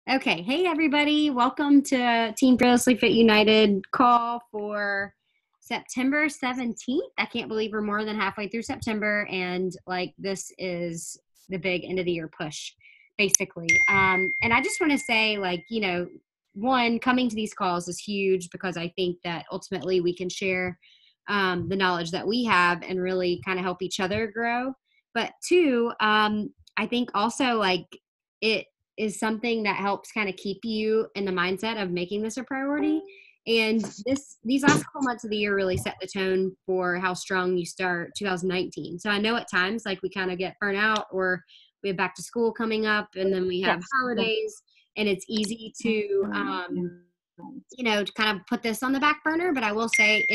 Okay. Hey, everybody. Welcome to Team Fearlessly Fit United call for September 17th. I can't believe we're more than halfway through September, and this is the big end of the year push, basically. And I just want to say, one, coming to these calls is huge because I think that ultimately we can share the knowledge that we have and really kind of help each other grow. But two, I think also it is something that helps kind of keep you in the mindset of making this a priority. And these last couple months of the year really set the tone for how strong you start 2019. So I know at times we kind of get burnt out, or we have back to school coming up, and then we have holidays, and it's easy to to kind of put this on the back burner. But I will say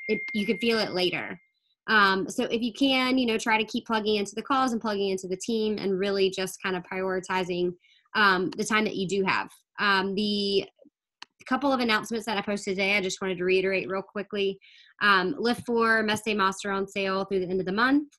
it you can feel it later. So if you can, try to keep plugging into the calls and plugging into the team, and really just kind of prioritizing the time that you do have. The couple of announcements that I posted today, I just wanted to reiterate real quickly. Lift 4 Messy Monster on sale through the end of the month.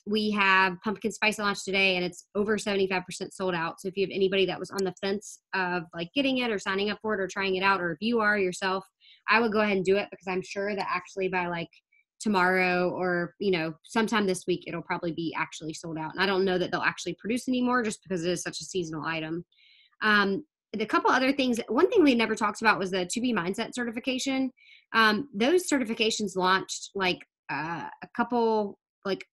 We have pumpkin spice launch today, and it's over 75% sold out. So if you have anybody that was on the fence of getting it or signing up for it or trying it out, or if you are yourself, I would go ahead and do it, because I'm sure that actually by tomorrow or sometime this week it'll probably be actually sold out. And I don't know that they'll actually produce anymore, just because it is such a seasonal item. The couple other things, one thing we never talked about was the To Be Mindset certification. Those certifications launched a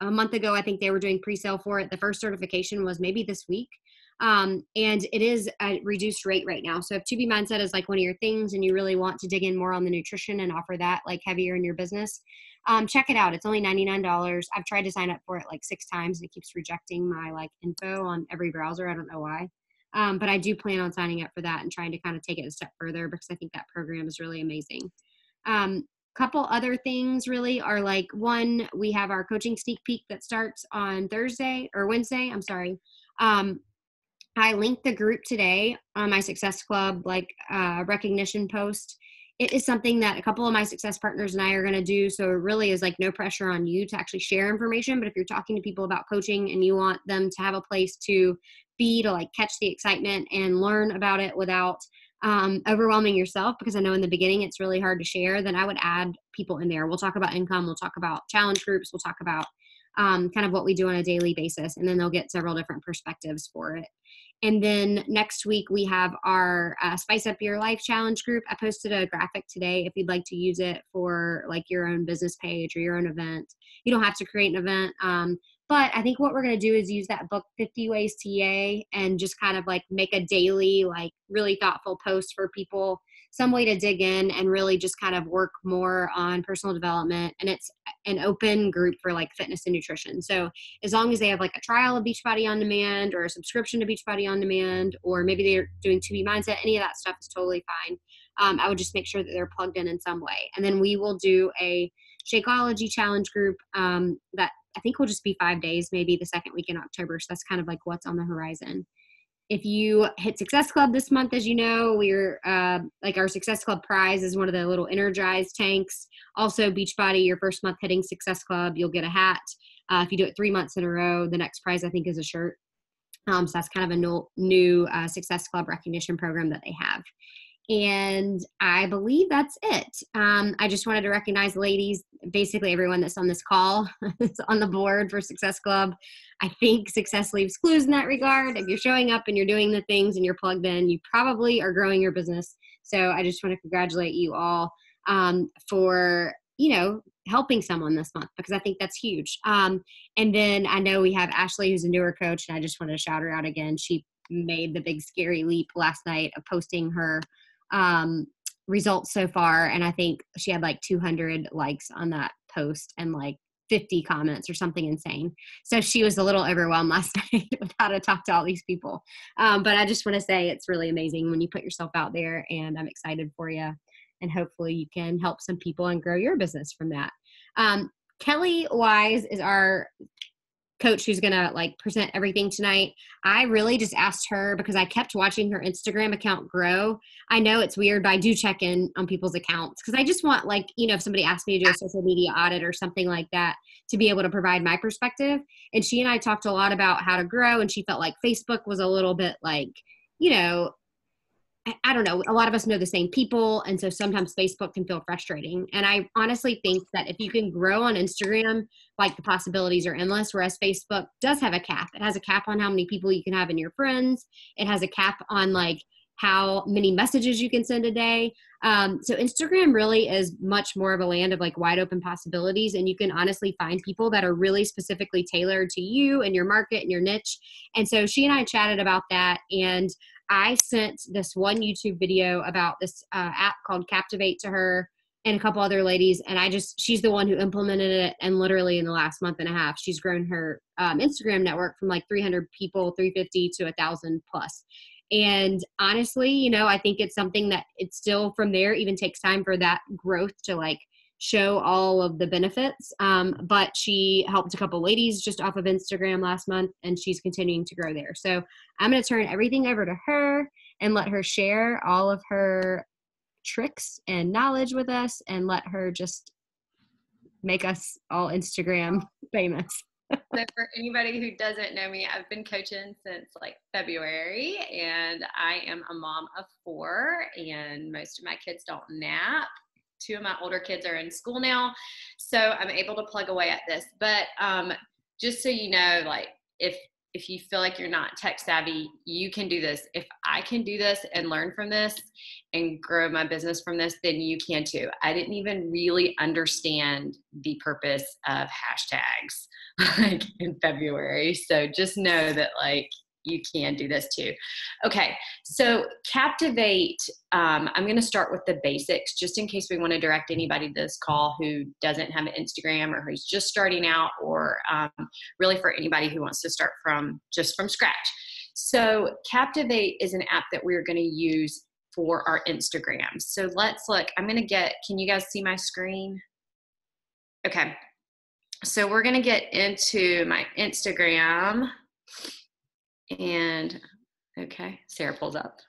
month ago. I think they were doing pre-sale for it. The first certification was maybe this week. And it is a reduced rate right now. So if To Be Mindset is one of your things and you really want to dig in more on the nutrition and offer that heavier in your business, check it out. It's only $99. I've tried to sign up for it 6 times, and it keeps rejecting my info on every browser. I don't know why. But I do plan on signing up for that and trying to kind of take it a step further, because I think that program is really amazing. Couple other things really are one, we have our coaching sneak peek that starts on Wednesday. I'm sorry. I linked the group today on my Success Club recognition post. It is something that a couple of my success partners and I are going to do. So it really is no pressure on you to actually share information. But if you're talking to people about coaching and you want them to have a place to be, to catch the excitement and learn about it without overwhelming yourself, because I know in the beginning it's really hard to share, then I would add people in there. We'll talk about income. We'll talk about challenge groups. We'll talk about kind of what we do on a daily basis. And then they'll get several different perspectives for it. And then next week we have our Spice Up Your Life Challenge group. I posted a graphic today if you'd like to use it for your own business page or your own event. You don't have to create an event. But I think what we're going to do is use that book, 50 Ways to Yay, and just kind of make a daily, really thoughtful post for people, some way to dig in and really just kind of work more on personal development. And it's an open group for fitness and nutrition. So as long as they have a trial of Beachbody On Demand or a subscription to Beachbody On Demand, or maybe they're doing To Be Mindset, any of that stuff is totally fine. I would just make sure that they're plugged in some way. And then we will do a Shakeology challenge group that I think will just be 5 days, maybe the second week in October. So that's kind of what's on the horizon. If you hit Success Club this month, as you know, we're our Success Club prize is one of the little Energized tanks. Also, Beachbody, your first month hitting Success Club, you'll get a hat. If you do it 3 months in a row, the next prize I think is a shirt. So that's kind of a new Success Club recognition program that they have. And I believe that's it. I just wanted to recognize, ladies, basically everyone that's on this call is on the board for Success Club. I think success leaves clues in that regard. If you're showing up and you're doing the things and you're plugged in, you probably are growing your business. So I just want to congratulate you all for, helping someone this month, because I think that's huge. And then I know we have Ashley, who's a newer coach, and I just wanted to shout her out again. She made the big scary leap last night of posting her results so far, and I think she had 200 likes on that post and 50 comments or something insane. So she was a little overwhelmed last night with how to talk to all these people. But I just want to say it's really amazing when you put yourself out there, and I'm excited for you, and hopefully you can help some people and grow your business from that. Kelly Wise is our coach who's gonna like present everything tonight. I really just asked her because I kept watching her Instagram account grow. I know it's weird, but I do check in on people's accounts because I just want, like, if somebody asks me to do a social media audit or something like that, to be able to provide my perspective. And she and I talked a lot about how to grow, and she felt like Facebook was a little bit like, you know, I don't know, a lot of us know the same people. And so sometimes Facebook can feel frustrating. And I honestly think that if you can grow on Instagram, like, the possibilities are endless, whereas Facebook does have a cap. It has a cap on how many people you can have in your friends. It has a cap on like how many messages you can send a day. So Instagram really is much more of a land of like wide open possibilities. And you can honestly find people that are really specifically tailored to you and your market and your niche. And so she and I chatted about that. And I sent this one YouTube video about this app called Captivate to her and a couple other ladies. And she's the one who implemented it. And literally in the last month and a half, she's grown her Instagram network from like 300 people, 350 to 1,000 plus. And honestly, I think it's something that it's still from there, even takes time for that growth to like show all of the benefits. But she helped a couple ladies just off of Instagram last month, and she's continuing to grow there. So I'm going to turn everything over to her and let her share all of her tricks and knowledge with us, and let her just make us all Instagram famous. So for anybody who doesn't know me, I've been coaching since like February, and I am a mom of 4, and most of my kids don't nap. 2 of my older kids are in school now, so I'm able to plug away at this. But just so you know, like, if you feel like you're not tech savvy, you can do this. If I can do this and learn from this and grow my business from this, then you can too. I didn't even really understand the purpose of hashtags like in February. So just know that like you can do this too. Okay, so Captivate, I'm going to start with the basics just in case we want to direct anybody to this call who doesn't have an Instagram or who's just starting out, or really for anybody who wants to start from scratch. So Captivate is an app that we're going to use for our Instagram. So let's look. Can you guys see my screen? Okay. So we're going to get into my Instagram. And okay, Sarah pulls up.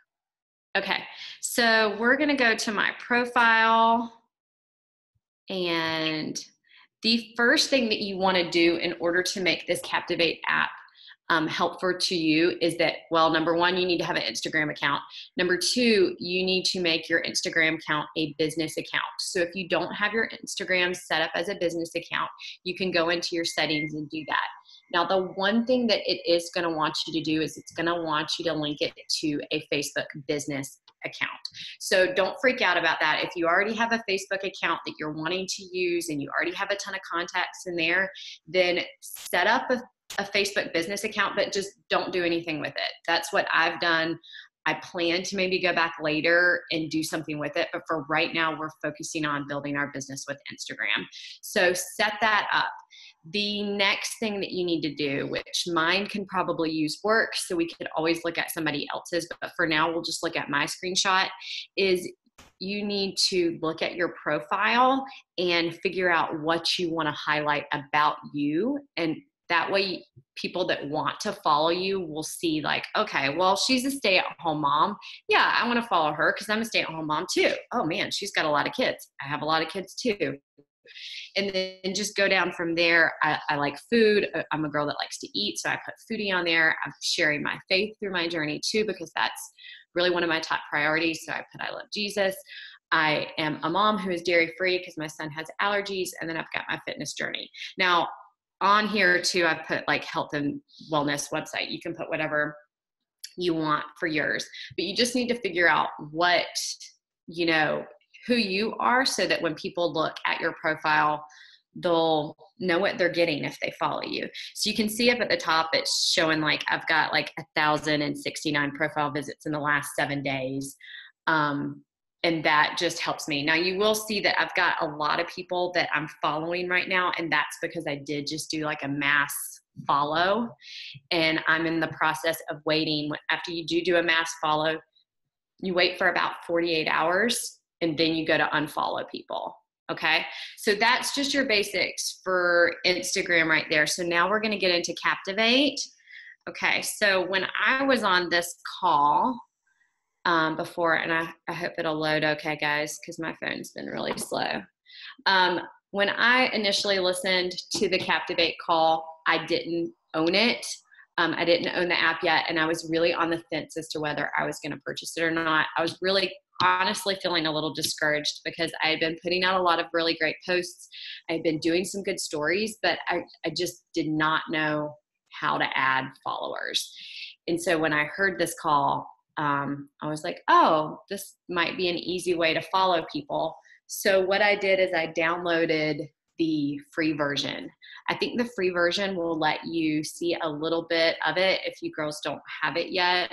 Okay, so we're going to go to my profile. And the first thing that you want to do in order to make this Captivate app helpful to you is that, well, number one, you need to have an Instagram account. Number two, you need to make your Instagram account a business account. So if you don't have your Instagram set up as a business account, you can go into your settings and do that. Now, the one thing that it is going to want you to do is it's going to want you to link it to a Facebook business account. So don't freak out about that. If you already have a Facebook account that you're wanting to use and you already have a ton of contacts in there, then set up a Facebook business account, but just don't do anything with it. That's what I've done. I plan to maybe go back later and do something with it. But for right now, we're focusing on building our business with Instagram. So set that up. The next thing that you need to do, which mine can probably use work, so we could always look at somebody else's, but for now, we'll just look at my screenshot, is you need to look at your profile and figure out what you want to highlight about you. And that way, people that want to follow you will see like, okay, well, she's a stay-at-home mom. Yeah, I want to follow her because I'm a stay-at-home mom too. Oh man, she's got a lot of kids. I have a lot of kids too. And then just go down from there. I like food. I'm a girl that likes to eat, so I put foodie on there. I'm sharing my faith through my journey too, because that's really one of my top priorities. So I put I love Jesus. I am a mom who is dairy-free because my son has allergies. And then I've got my fitness journey. Now, on here too, I've put like health and wellness website. You can put whatever you want for yours, but you just need to figure out what, who you are, so that when people look at your profile, they'll know what they're getting if they follow you. So you can see up at the top, it's showing like I've got like 1,069 profile visits in the last 7 days. And that just helps me. Now you will see that I've got a lot of people that I'm following right now. And that's because I did just do like a mass follow. And I'm in the process of waiting. After you do a mass follow, you wait for about 48 hours and then you go to unfollow people. Okay, so that's just your basics for Instagram right there. So now we're going to get into Captivate. Okay, so when I was on this call before, and I hope it'll load okay, guys, because my phone's been really slow. When I initially listened to the Captivate call, I didn't own it. I didn't own the app yet, and I was really on the fence as to whether I was going to purchase it or not. I was really honestly feeling a little discouraged because I had been putting out a lot of really great posts. I had been doing some good stories, but I just did not know how to add followers. And so when I heard this call, I was like, oh, this might be an easy way to follow people. So what I did is I downloaded the free version. I think the free version will let you see a little bit of it if you girls don't have it yet.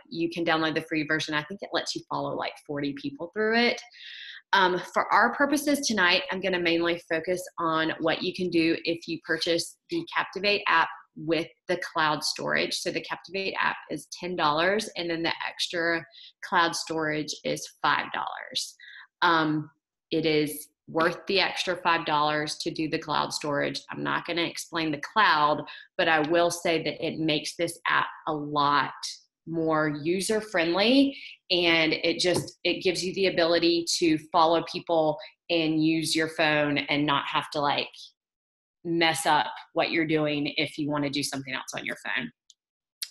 You can download the free version. I think it lets you follow like 40 people through it. For our purposes tonight, I'm going to mainly focus on what you can do if you purchase the Captivate app with the cloud storage. So the Captivate app is $10, and then the extra cloud storage is $5. It is worth the extra $5 to do the cloud storage. I'm not going to explain the cloud, but I will say that it makes this app a lot more user friendly, and it gives you the ability to follow people and use your phone and not have to like mess up what you're doing if you want to do something else on your phone.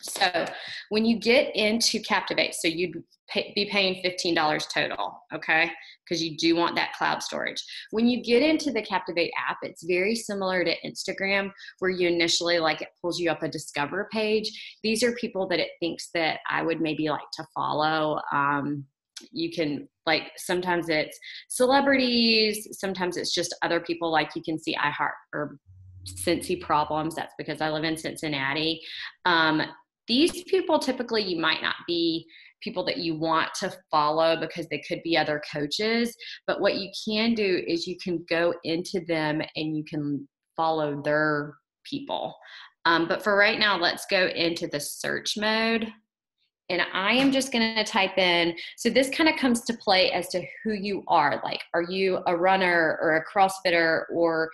So when you get into Captivate, so you'd be paying $15 total, okay? Because you do want that cloud storage. When you get into the Captivate app, it's very similar to Instagram, where you initially, like, it pulls you up a discover page. These are people that it thinks that I would maybe like to follow. You can, like, sometimes it's celebrities, sometimes it's just other people, like you can see iHeart or Cincy Problems. That's because I live in Cincinnati. These people, typically, you might not be people that you want to follow because they could be other coaches. But what you can do is you can go into them and you can follow their people. But for right now, let's go into the search mode. And I am just going to type in, so this kind of comes to play as to who you are. Like, are you a runner or a CrossFitter or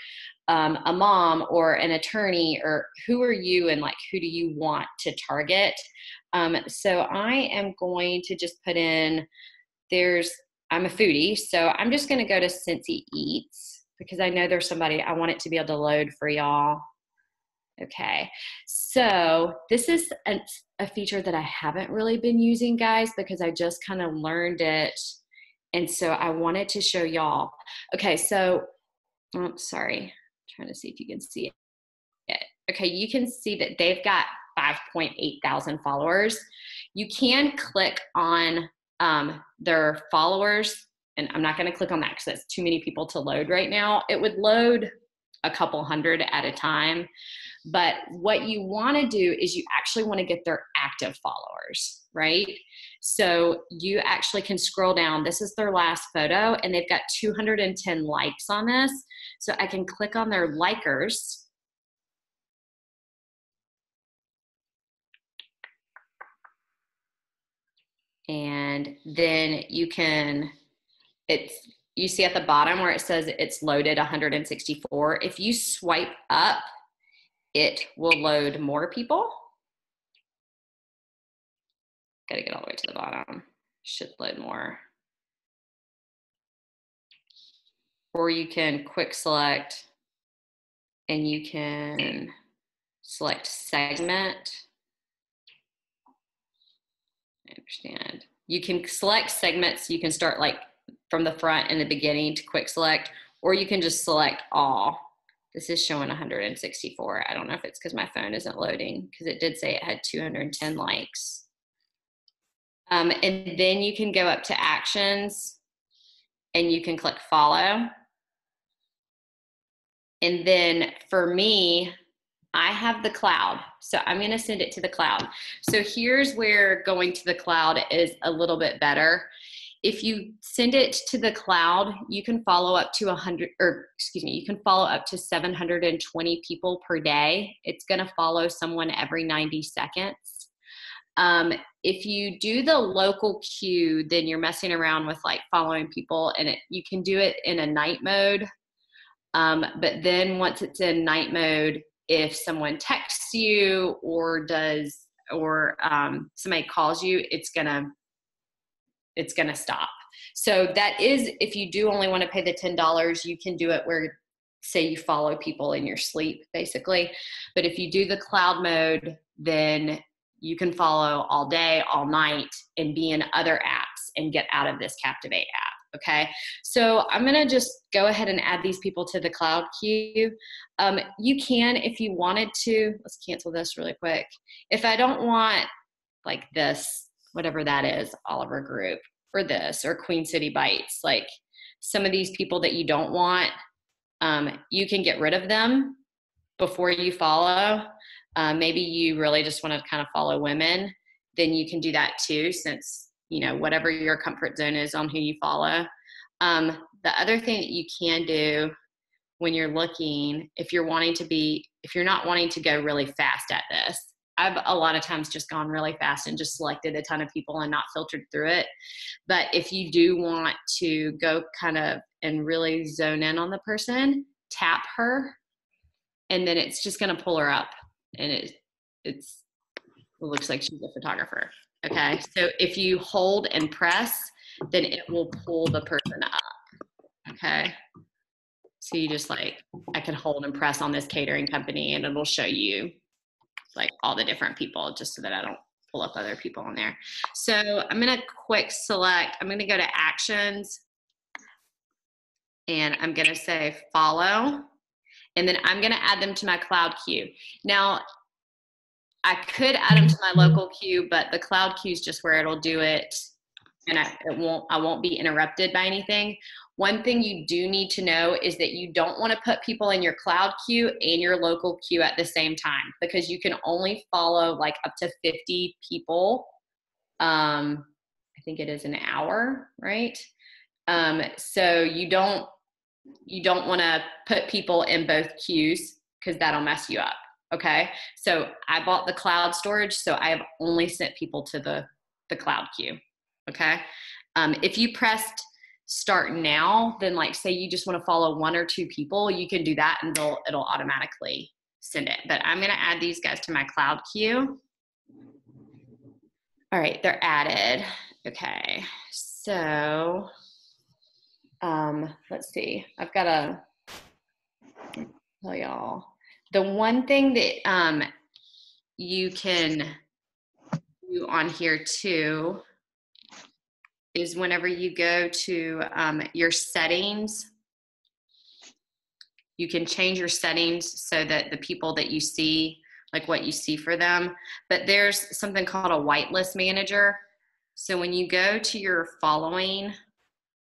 a mom or an attorney, or who are you, and like, who do you want to target? So I am going to just put in, I'm a foodie, so I'm just going to go to Cincy Eats because I know there's somebody, I want it to be able to load for y'all. Okay, so this is a feature that I haven't really been using, guys, because I just kind of learned it. And so I wanted to show y'all. Okay, so, sorry, trying to see if you can see it. Okay, you can see that they've got 5.8 thousand followers. You can click on their followers, and I'm not going to click on that because that's too many people to load right now. It would load a couple hundred at a time. But what you want to do is you actually want to get their active followers, right? So you actually can scroll down. This is their last photo, and they've got 210 likes on this. So I can click on their likers. And then you see at the bottom where it says it's loaded 164. If you swipe up, it will load more people. Got to get all the way to the bottom. Should load more. Or you can quick select and you can select segment. I understand. You can select segments. You can start like from the front in the beginning to quick select, or you can just select all. This is showing 164. I don't know if it's because my phone isn't loading, because it did say it had 210 likes. And then you can go up to actions and you can click follow. And then for me, I have the cloud. So I'm going to send it to the cloud. So here's where going to the cloud is a little bit better. If you send it to the cloud, you can follow up to you can follow up to 720 people per day. It's going to follow someone every 90 seconds. If you do the local queue, then you're messing around with like following people, and you can do it in a night mode. But then once it's in night mode, if someone texts you or somebody calls you, it's gonna stop. So that is, if you do only want to pay the $10, you can do it where, say, you follow people in your sleep, basically. But if you do the cloud mode, then you can follow all day, all night, and be in other apps and get out of this Captivate app. Okay, so I'm gonna just go ahead and add these people to the cloud queue. You can, if you wanted to, let's cancel this really quick. If I don't want like this, whatever that is, Oliver Group, or this, or Queen City Bites, like some of these people that you don't want, you can get rid of them before you follow. Maybe you really just want to kind of follow women, then you can do that too, since, you know, whatever your comfort zone is on who you follow. The other thing that you can do when you're looking, if you're not wanting to go really fast at this, I've a lot of times just gone really fast and just selected a ton of people and not filtered through it. But if you do want to go kind of and really zone in on the person, tap her, and then it's just going to pull her up, and it looks like she's a photographer. Okay, so if you hold and press, then it will pull the person up. Okay, so you just like, I can hold and press on this catering company, and it'll show you like all the different people, just so that I don't pull up other people on there. So I'm gonna quick select, I'm gonna go to actions, and I'm gonna say follow, and then I'm gonna add them to my cloud queue. Now, I could add them to my local queue, but the cloud queue is just where it'll do it, and I won't be interrupted by anything. One thing you do need to know is that you don't want to put people in your cloud queue and your local queue at the same time, because you can only follow like up to 50 people. I think it is an hour, right? So you don't want to put people in both queues, because that'll mess you up. Okay, so I bought the cloud storage, so I have only sent people to the cloud queue. Okay, if you pressed start now, then like say you just want to follow one or two people, you can do that and it'll automatically send it. But I'm going to add these guys to my cloud queue. All right, they're added. Okay, so let's see. I've got to tell y'all. The one thing that you can do on here too is whenever you go to your settings, you can change your settings so that the people that you see, like what you see for them. But there's something called a whitelist manager. So when you go to your following,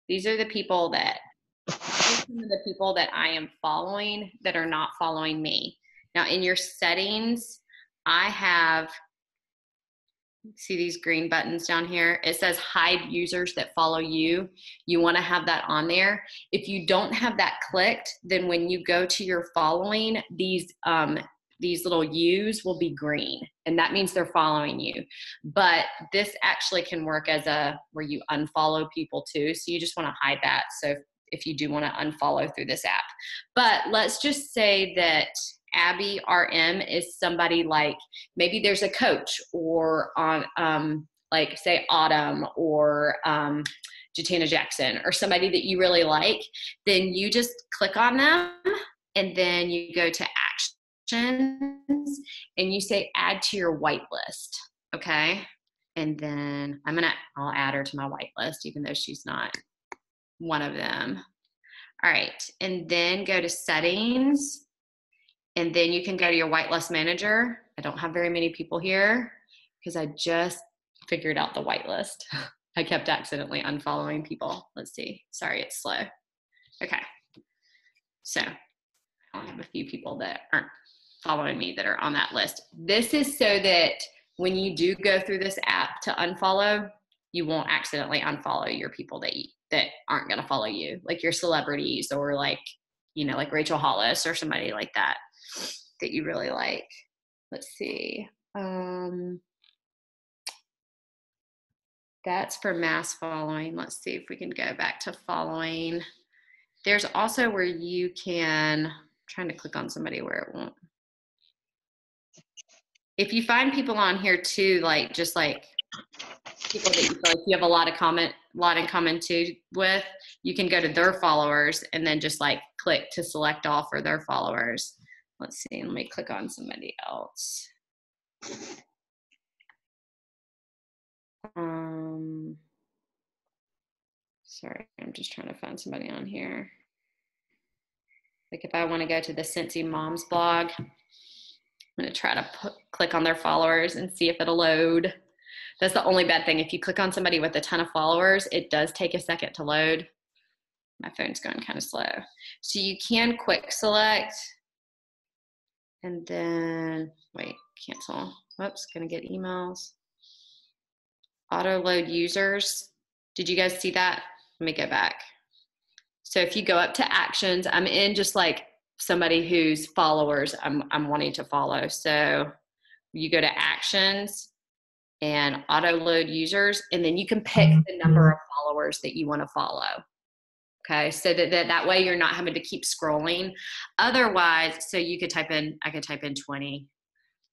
these are the people that I am following that are not following me. Now in your settings, I have, see these green buttons down here? It says hide users that follow you. You want to have that on there. If you don't have that clicked, then when you go to your following, these little U's will be green, and that means they're following you. But this actually can work as where you unfollow people too. So you just want to hide that. So if you do want to unfollow through this app. But let's just say that Abby RM is somebody like, maybe there's a coach, or on like say Autumn or Jatana Jackson, or somebody that you really like, then you just click on them, and then you go to actions and you say add to your whitelist. Okay, and then I'll add her to my whitelist, even though she's not one of them. All right, and then go to settings, and then you can go to your whitelist manager. I don't have very many people here because I just figured out the whitelist. I kept accidentally unfollowing people. Let's see. Sorry, it's slow. Okay. So I have a few people that aren't following me that are on that list. This is so that when you do go through this app to unfollow, you won't accidentally unfollow your people that aren't going to follow you, like your celebrities, or like, you know, like Rachel Hollis or somebody like that that you really like. Let's see. That's for mass following. Let's see if we can go back to following. There's also where you can, I'm trying to click on somebody where it won't. If you find people on here too, like just like people that you feel like you have a lot in common too with, you can go to their followers and then just like click to select all for their followers. Let's see, let me click on somebody else. Sorry, I'm just trying to find somebody on here. Like if I want to go to the Cincy Moms blog, I'm going to try to click on their followers and see if it'll load. That's the only bad thing. If you click on somebody with a ton of followers, it does take a second to load. My phone's going kind of slow. So you can quick select and then, wait, cancel. Whoops, going to get emails. Auto load users. Did you guys see that? Let me go back. So if you go up to actions, I'm in just like somebody whose followers I'm wanting to follow. So you go to actions and auto load users, and then you can pick the number of followers that you want to follow. Okay, so that way you're not having to keep scrolling. Otherwise, so you could type in, I could type in 20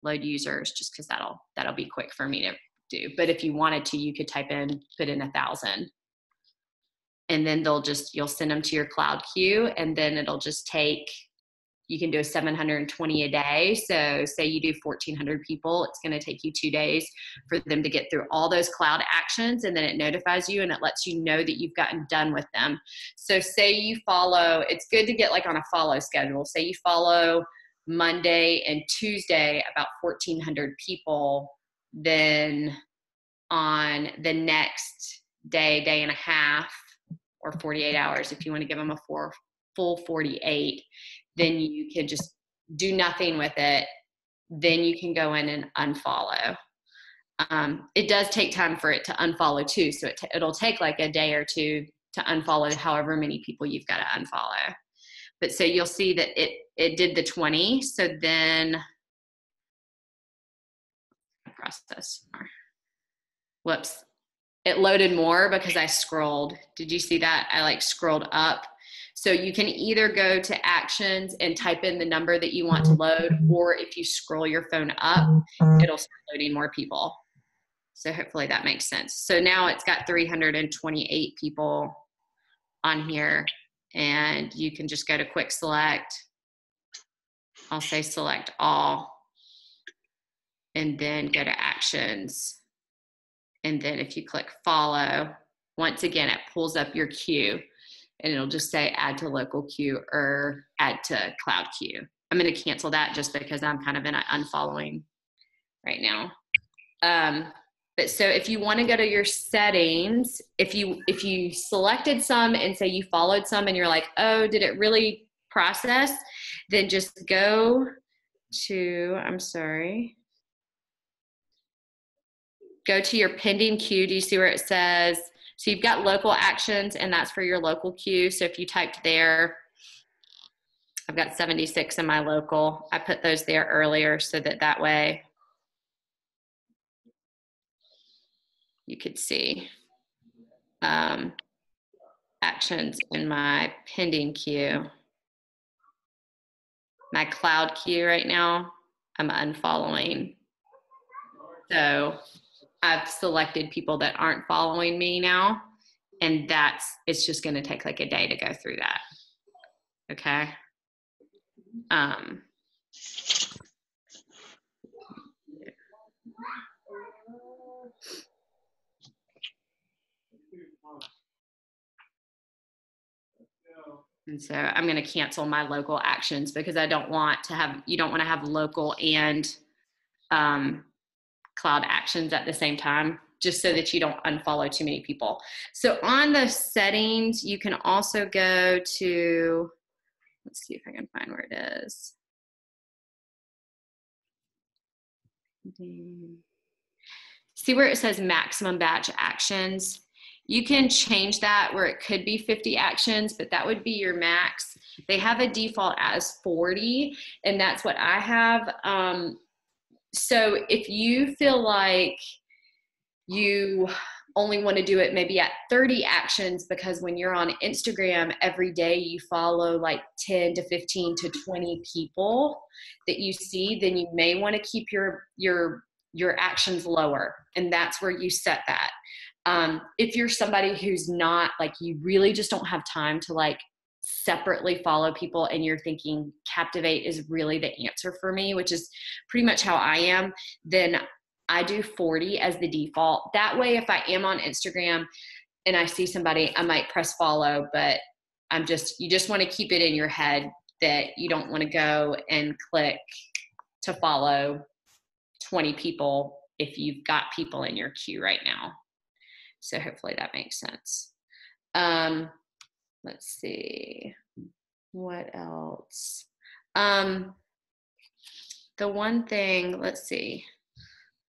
load users just because that'll be quick for me to do. But if you wanted to, you could put in 1,000. And then you'll send them to your cloud queue, and then it'll just take, you can do a 720 a day. So say you do 1,400 people, it's going to take you 2 days for them to get through all those cloud actions, and then it notifies you and it lets you know that you've gotten done with them. So say you follow, it's good to get like on a follow schedule. Say you follow Monday and Tuesday about 1,400 people, then on the next day and a half, or 48 hours, if you want to give them a full 48, then you can just do nothing with it. Then you can go in and unfollow. It does take time for it to unfollow too. So it'll take like a day or two to unfollow however many people you've got to unfollow. But so you'll see that it did the 20. So then process. Whoops. It loaded more because I scrolled. Did you see that? I like scrolled up. So you can either go to actions and type in the number that you want to load, or if you scroll your phone up, it'll start loading more people. So hopefully that makes sense. So now it's got 328 people on here, and you can just go to quick select. I'll say select all, and then go to actions. And then if you click follow, once again, it pulls up your queue, and it'll just say add to local queue or add to cloud queue. I'm going to cancel that just because I'm kind of in an unfollowing right now. But so if you want to go to your settings, if you selected some and say you followed some and you're like, oh, did it really process? Then just go to, go to your pending queue. Do you see where it says, so you've got local actions, and that's for your local queue. So if you typed there, I've got 76 in my local. I put those there earlier so that way you could see actions in my pending queue. My cloud queue right now, I'm unfollowing. So I've selected people that aren't following me now, and it's just going to take like a day to go through that. Okay. And so I'm going to cancel my local actions because you don't want to have local and cloud actions at the same time, just so that you don't unfollow too many people. So on the settings, you can also go to, let's see if I can find where it is. See where it says maximum batch actions? You can change that where it could be 50 actions, but that would be your max. They have a default as 40, and that's what I have. So if you feel like you only want to do it maybe at 30 actions, because when you're on Instagram every day, you follow like 10 to 15 to 20 people that you see, then you may want to keep your actions lower. And that's where you set that. If you're somebody who's not like, you really just don't have time to like separately follow people, and you're thinking Captivate is really the answer for me, which is pretty much how I am, then I do 40 as the default. That way, if I am on Instagram and I see somebody, I might press follow, but you just want to keep it in your head that you don't want to go and click to follow 20 people if you've got people in your queue right now. So hopefully that makes sense. Let's see. What else? The one thing, let's see.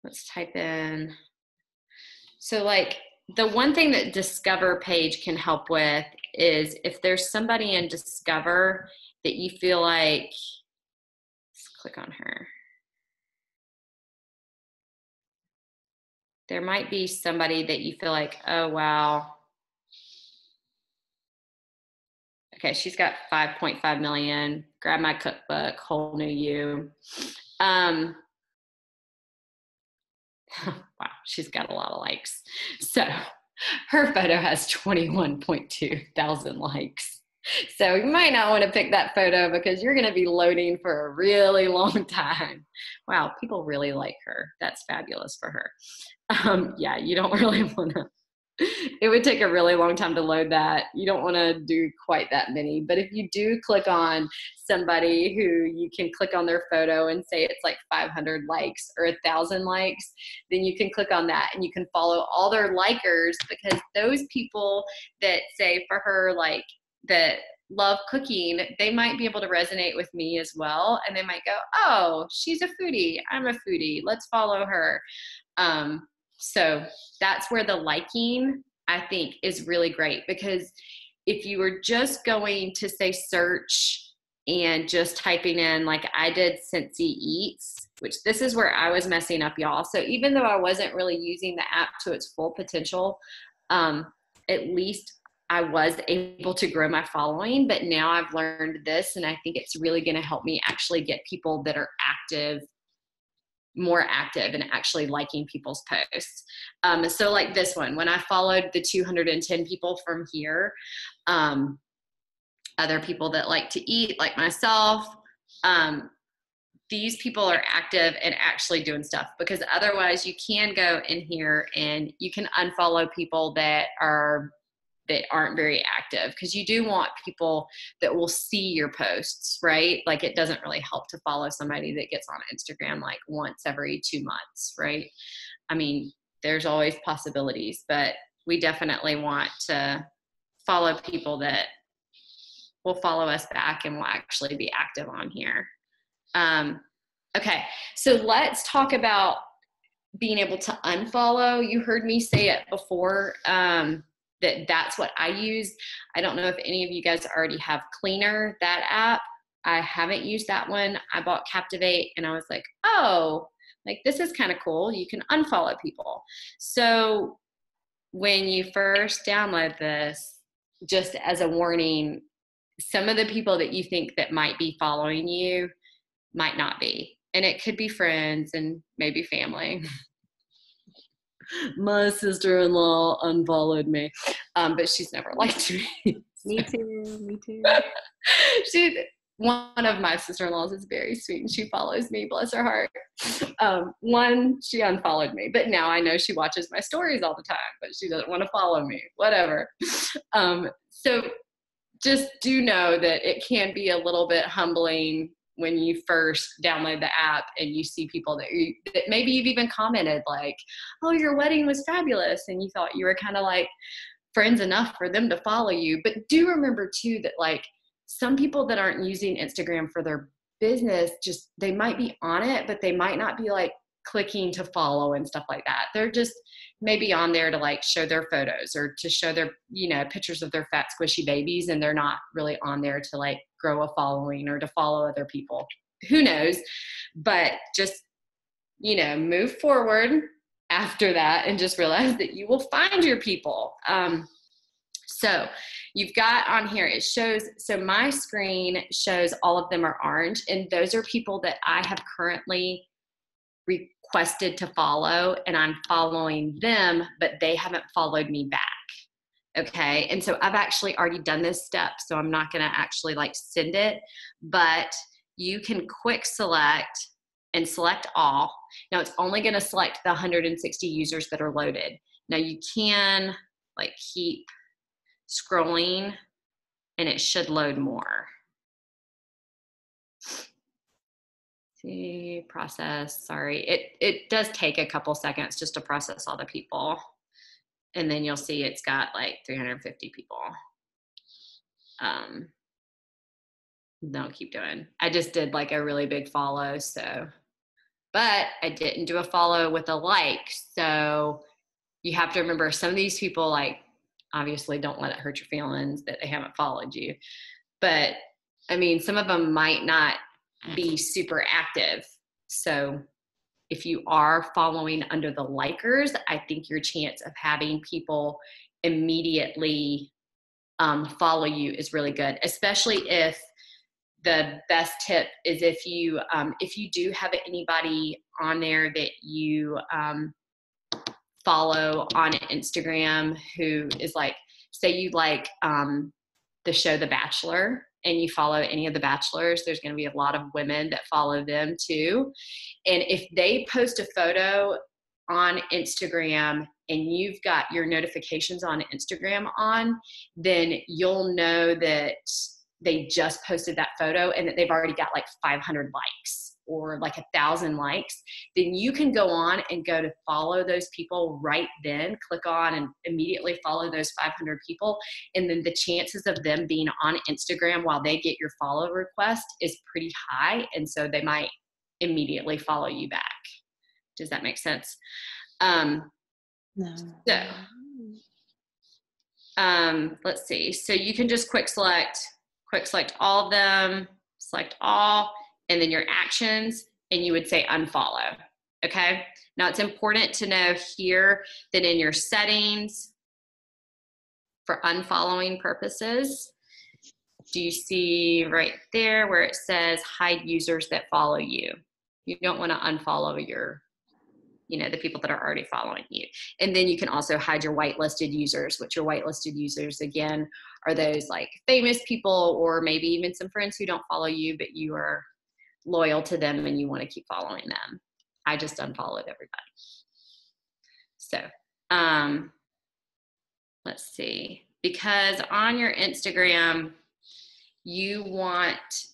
Let's type in. So like the one thing that Discover page can help with is if there's somebody in Discover that you feel like, let's click on her. There might be somebody that you feel like, oh, wow. Okay, she's got 5.5 million. Grab my cookbook, whole new you. Wow, she's got a lot of likes. So her photo has 21.2 thousand likes. So you might not want to pick that photo because you're going to be loading for a really long time. Wow, people really like her. That's fabulous for her. Yeah, you don't really want to. It would take a really long time to load that. You don't want to do quite that many. But if you do click on somebody who you can click on their photo and say it's like 500 likes or 1,000 likes, then you can click on that and you can follow all their likers, because those people that say for her, like, that love cooking, they might be able to resonate with me as well. And they might go, oh, she's a foodie. I'm a foodie. Let's follow her. So that's where the liking, I think, is really great, because if you were just going to say search and just typing in, like I did, Cincy Eats, which this is where I was messing up, y'all. So even though I wasn't really using the app to its full potential, at least I was able to grow my following. But now I've learned this, and I think it's really going to help me actually get people that are more active and actually liking people's posts. So like this one, when I followed the 210 people from here, other people that like to eat like myself, these people are active and actually doing stuff, because otherwise you can go in here and you can unfollow people that aren't very active, because you do want people that will see your posts, right? Like it doesn't really help to follow somebody that gets on Instagram like once every 2 months, right? I mean, there's always possibilities, but we definitely want to follow people that will follow us back and will actually be active on here. Okay, so let's talk about being able to unfollow. You heard me say it before, that's what I use. I don't know if any of you guys already have Cleaner, that app. I haven't used that one. I bought Captivate and I was like, oh, like this is kind of cool. You can unfollow people. So when you first download this, just as a warning, some of the people that you think that might be following you might not be. And it could be friends and maybe family. My sister-in-law unfollowed me, but she's never liked me. Me too. One of my sister-in-laws is very sweet and she follows me, bless her heart. One, she unfollowed me, but now I know she watches my stories all the time, but she doesn't want to follow me, whatever. So just do know that it can be a little bit humbling when you first download the app and you see people that maybe you've even commented like, oh, your wedding was fabulous, and you thought you were kind of like friends enough for them to follow you. But do remember too that like some people that aren't using Instagram for their business, just they might be on it, but they might not be like clicking to follow and stuff like that. They're just maybe on there to like show their photos or to show their, pictures of their fat squishy babies, and they're not really on there to like grow a following or to follow other people. Who knows? But just, move forward. after that and just realize that you will find your people. So you've got on here, it shows, so my screen shows all of them are orange, and those are people that I have currently requested to follow, and I'm following them, but they haven't followed me back. Okay. And so I've actually already done this step, so I'm not going to actually like send it, but you can quick select and select all. Now it's only going to select the 160 users that are loaded. Now you can like keep scrolling and it should load more. See, process, sorry. It does take a couple seconds just to process all the people. And then you'll see it's got like 350 people. No, keep doing. I just did like a really big follow, so, but I didn't do a follow with a like. So you have to remember, some of these people, like, obviously don't let it hurt your feelings that they haven't followed you. But I mean, some of them might not be super active. So if you are following under the likers, I think your chance of having people immediately follow you is really good, especially if the best tip is if you do have anybody on there that you follow on Instagram who is like, say you like the show The Bachelor and you follow any of the bachelors, there's going to be a lot of women that follow them too. And if they post a photo on Instagram and you've got your notifications on Instagram on, then you'll know that they just posted that photo and that they've already got like 500 likes or like 1,000 likes. Then you can go on and go to follow those people right then, click on and immediately follow those 500 people. And then the chances of them being on Instagram while they get your follow request is pretty high. And so they might immediately follow you back. Does that make sense? No. So, let's see. So you can just quick select all of them, select all, and then your actions, and you would say unfollow. Okay. Now it's important to know here that in your settings for unfollowing purposes, do you see right there where it says hide users that follow you? You don't want to unfollow the people that are already following you. And then you can also hide your whitelisted users, which your whitelisted users, again, are those like famous people or maybe even some friends who don't follow you, but you are loyal to them and you want to keep following them. I just unfollowed everybody. So, let's see, because on your Instagram, you want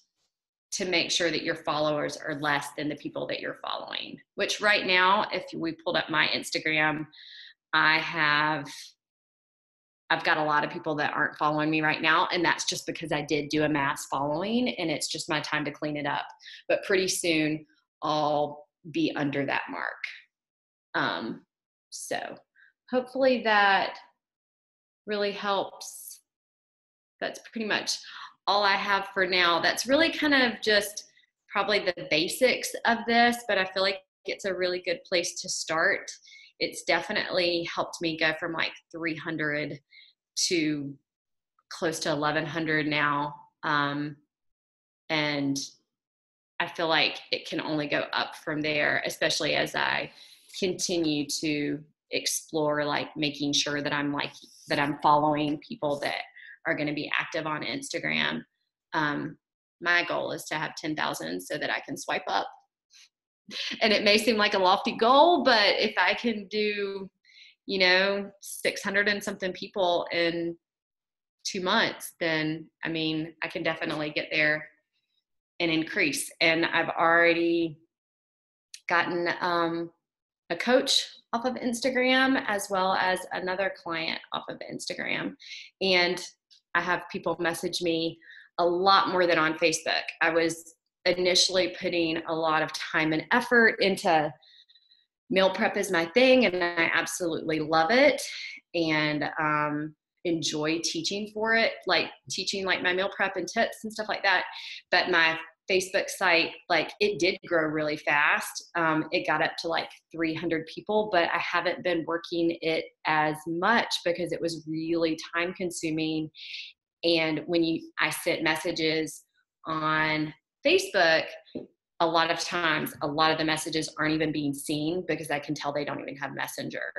to make sure that your followers are less than the people that you're following, which right now, if we pulled up my Instagram, I've got a lot of people that aren't following me right now. And that's just because I did do a mass following and it's just my time to clean it up. But pretty soon I'll be under that mark. So hopefully that really helps. That's pretty much all I have for now. That's really kind of just probably the basics of this, but I feel like it's a really good place to start. It's definitely helped me go from like 300 to close to 1,100 now. And I feel like it can only go up from there, especially as I continue to explore, like making sure that I'm following people that are going to be active on Instagram. My goal is to have 10,000 so that I can swipe up. And it may seem like a lofty goal, but if I can do, 600 and something people in 2 months, then I mean, I can definitely get there and increase. And I've already gotten a coach off of Instagram as well as another client off of Instagram. And I have people message me a lot more than on Facebook. I was initially putting a lot of time and effort into meal prep is my thing, and I absolutely love it and enjoy teaching for it, like teaching like my meal prep and tips and stuff like that. But my Facebook site, like it did grow really fast. It got up to like 300 people, but I haven't been working it as much because it was really time consuming. And when I sent messages on Facebook, a lot of times, a lot of the messages aren't even being seen because I can tell they don't even have Messenger.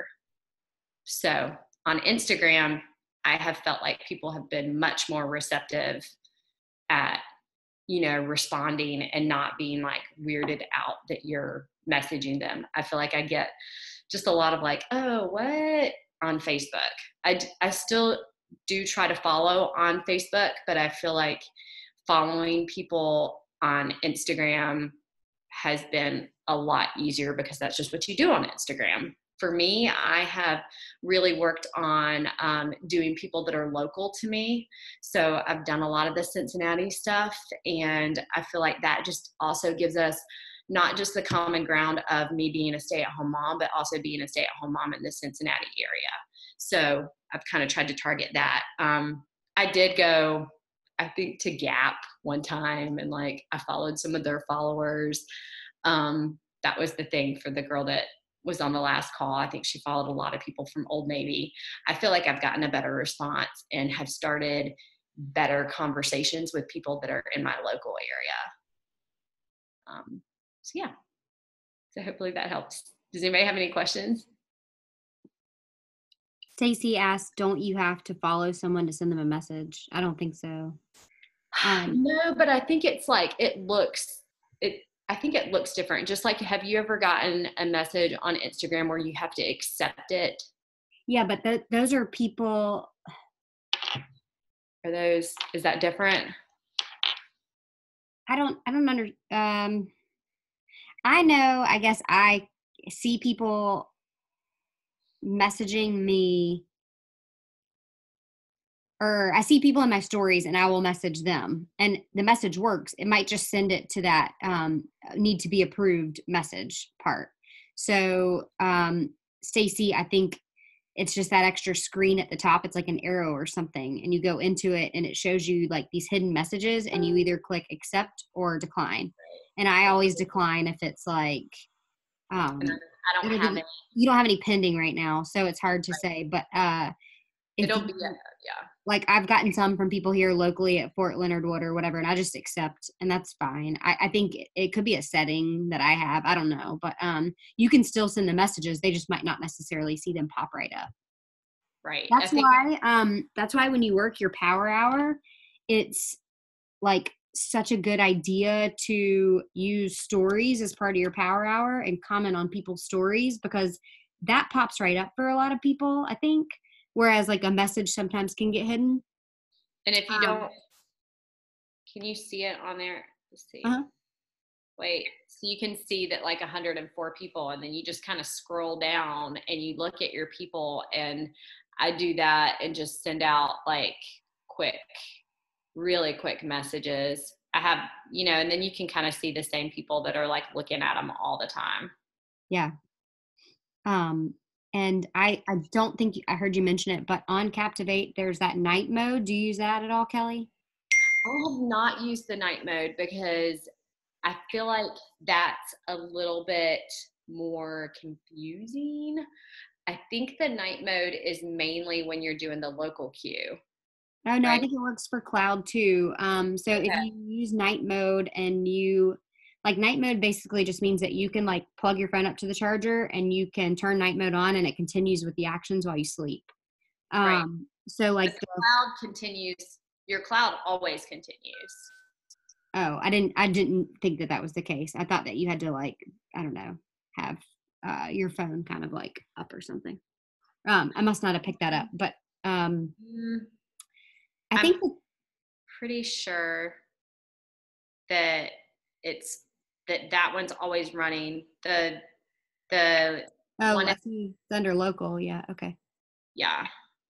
So on Instagram, I have felt like people have been much more receptive at, responding and not being like weirded out that you're messaging them. I feel like I get just a lot of like, oh, what on Facebook. I still do try to follow on Facebook, but I feel like following people on Instagram has been a lot easier because that's just what you do on Instagram. For me, I have really worked on doing people that are local to me. So I've done a lot of the Cincinnati stuff, and I feel like that just also gives us not just the common ground of me being a stay-at-home mom, but also being a stay-at-home mom in the Cincinnati area. So I've kind of tried to target that. I did go, I think, to Gap one time, and like I followed some of their followers. That was the thing for the girl that was on the last call. I think she followed a lot of people from Old Navy. I feel like I've gotten a better response and have started better conversations with people that are in my local area. So yeah, so hopefully that helps. Does anybody have any questions? Stacy asked, don't you have to follow someone to send them a message? I don't think so. No, but I think it's like, I think it looks different. Just like, have you ever gotten a message on Instagram where you have to accept it? Yeah, but those are people. Is that different? I don't under, I know, I guess I see people messaging me, or I see people in my stories and I will message them and the message works. It might just send it to that need to be approved message part. So Stacy, I think it's just that extra screen at the top. It's like an arrow or something, and you go into it and it shows you like these hidden messages, and you either click accept or decline. And I always decline if it's like And I don't have any. you don't have any pending right now, so it's hard to say. But if It'll you, be yeah. like, I've gotten some from people here locally at Fort Leonard Wood or whatever, and I just accept, and that's fine. I think it could be a setting that I have. I don't know, but you can still send the messages. They just might not necessarily see them pop right up. Right. That's why when you work your power hour, it's like such a good idea to use stories as part of your power hour and comment on people's stories, because that pops right up for a lot of people, I think. Whereas like a message sometimes can get hidden. And if you don't, can you see it on there? Let's see. Uh-huh. Wait, so you can see that like 104 people, and then you just kind of scroll down and you look at your people, and I do that and just send out like really quick messages. I have, and then you can kind of see the same people that are like looking at them all the time. Yeah. And I don't think I heard you mention it, but on Captivate, there's that night mode. Do you use that at all, Kelly? I have not used the night mode because I feel like that's a little bit more confusing. I think the night mode is mainly when you're doing the local queue. Oh, no, I Right? think it works for cloud too. So if you use night mode and night mode basically just means that you can like plug your phone up to the charger and you can turn night mode on and it continues with the actions while you sleep. Right. So like the cloud continues, your cloud always continues. Oh, I didn't think that was the case. I thought that you had to like, I don't know, have your phone kind of like up or something. I must not have picked that up, but I think I'm pretty sure that that one's always running. The one I see it's under local. Yeah. Okay. yeah.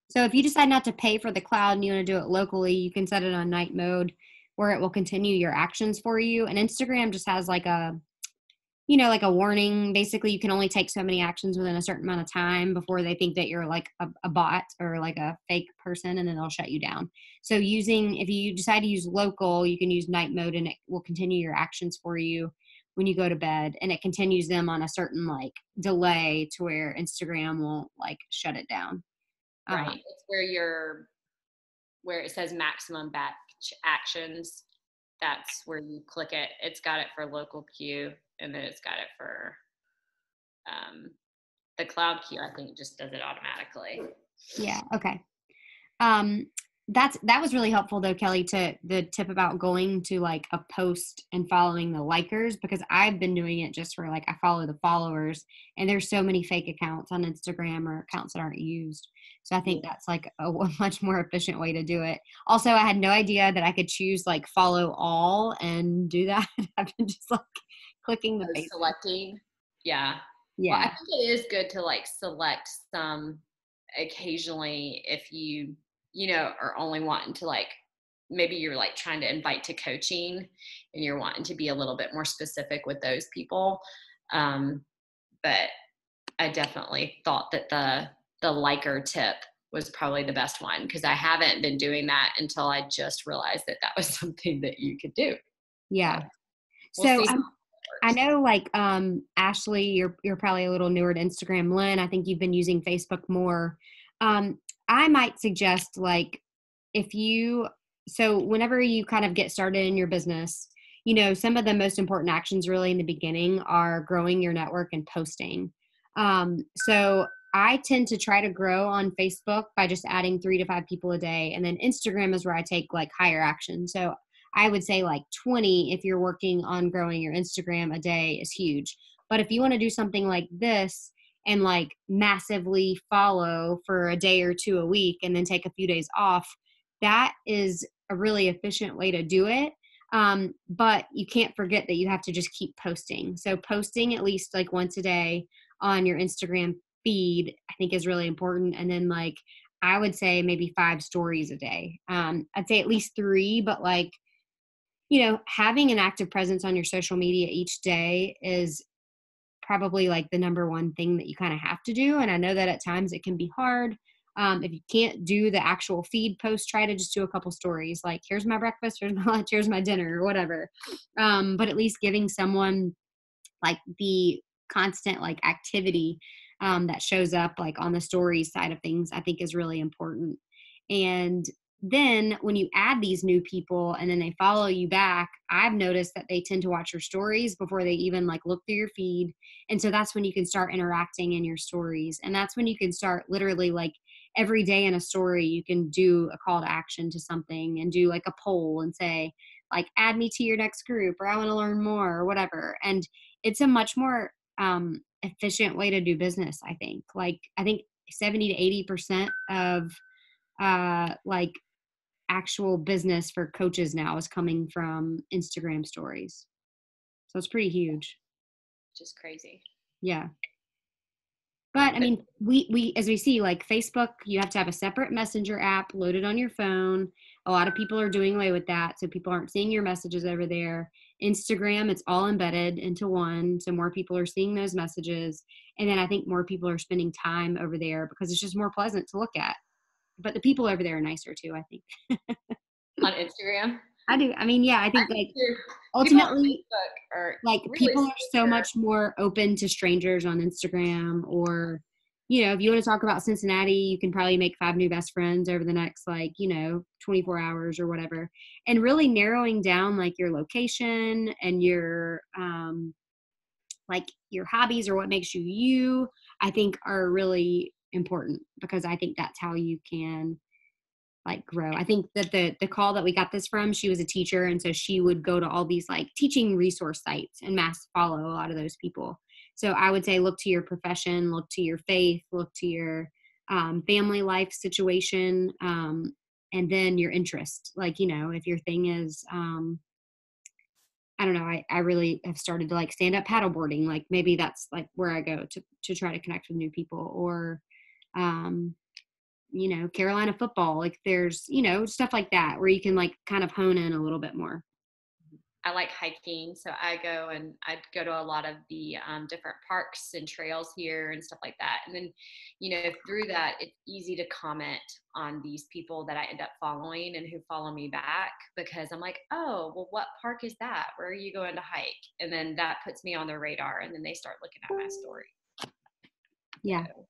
So if you decide not to pay for the cloud and you want to do it locally, you can set it on night mode where it will continue your actions for you. And Instagram just has like like a warning. Basically, you can only take so many actions within a certain amount of time before they think that you're like a bot or like a fake person, and then they'll shut you down. So if you decide to use local, you can use night mode and it will continue your actions for you when you go to bed, and it continues them on a certain like delay to where Instagram will like shut it down. Right. It's where it says maximum batch actions. That's where you click it. It's got it for local queue, and then it's got it for um, the cloud queue. I think it just does it automatically. Yeah. Okay. Um, that was really helpful though, Kelly, to the tip about going to like a post and following the likers, because I've been doing it just for like I follow the followers, and there's so many fake accounts on Instagram or accounts that aren't used. So I Yeah. think that's like a much more efficient way to do it. Also, I had no idea that I could choose like follow all and do that. I've been just like clicking the face. Selecting. Yeah. Well, I Yeah. think it is good to like select some occasionally if you are only wanting to like maybe you're like trying to invite to coaching and you're wanting to be a little bit more specific with those people. But I definitely thought that the liker tip was probably the best one because I haven't been doing that until I just realized that that was something that you could do. So Yeah. we'll So see how I it works. know like Ashley, you're probably a little newer to Instagram. Lynn, I think you've been using Facebook more. Um, I might suggest like if you so whenever you kind of get started in your business, some of the most important actions really in the beginning are growing your network and posting. So I tend to try to grow on Facebook by just adding 3 to 5 people a day, and then Instagram is where I take like higher action. So I would say like 20 if you're working on growing your Instagram a day is huge. But if you want to do something like this and like massively follow for a day or two a week and then take a few days off, that is a really efficient way to do it. But you can't forget that you have to just keep posting. So posting at least like once a day on your Instagram feed, I think is really important. And then like I would say maybe 5 stories a day. I'd say at least 3, but like having an active presence on your social media each day is probably like the number one thing that you kind of have to do. And I know that at times it can be hard. If you can't do the actual feed post, try to just do a couple stories like, here's my breakfast, here's my lunch, here's my dinner, or whatever. But at least giving someone like the constant like activity that shows up like on the stories side of things, I think is really important. And then when you add these new people and then they follow you back, I've noticed that they tend to watch your stories before they even like look through your feed. And so that's when you can start interacting in your stories, and that's when you can start literally like every day in a story you can do a call to action to something and do like a poll and say like add me to your next group, or I want to learn more, or whatever. And it's a much more efficient way to do business, I think. Like I think 70 to 80% of like actual business for coaches now is coming from Instagram stories. So it's pretty huge. Just crazy. Yeah. But I But mean, we as we see, like Facebook, you have to have a separate messenger app loaded on your phone. A lot of people are doing away with that, so people aren't seeing your messages over there. Instagram, it's all embedded into one, so more people are seeing those messages. And then I think more people are spending time over there because it's just more pleasant to look at. But the people over there are nicer too, I think. on Instagram, I do. I mean, yeah, I I think think like people on ultimately Facebook are like really people are so sweeter. much more open to strangers on Instagram, or if you want to talk about Cincinnati, you can probably make 5 new best friends over the next like 24 hours or whatever. And really narrowing down like your location and your like your hobbies or what makes you you, I think are really important, because I think that's how you can like grow. I think that the call that we got this from, she was a teacher, and so she would go to all these like teaching resource sites and mass follow a lot of those people. So I would say look to your profession, look to your faith, look to your family life situation, and then your interest. Like if your thing is I don't know, I really have started to like stand up paddleboarding. Like maybe that's like where I go to try to connect with new people, or um Carolina football. Like there's, stuff like that where you can like kind of hone in a little bit more. I like hiking, so I'd go to a lot of the different parks and trails here and stuff like that. And then, through that, it's easy to comment on these people that I end up following and who follow me back, because I'm like, oh, well, what park is that? Where are you going to hike? And then that puts me on their radar, and then they start looking at my story. Yeah. So,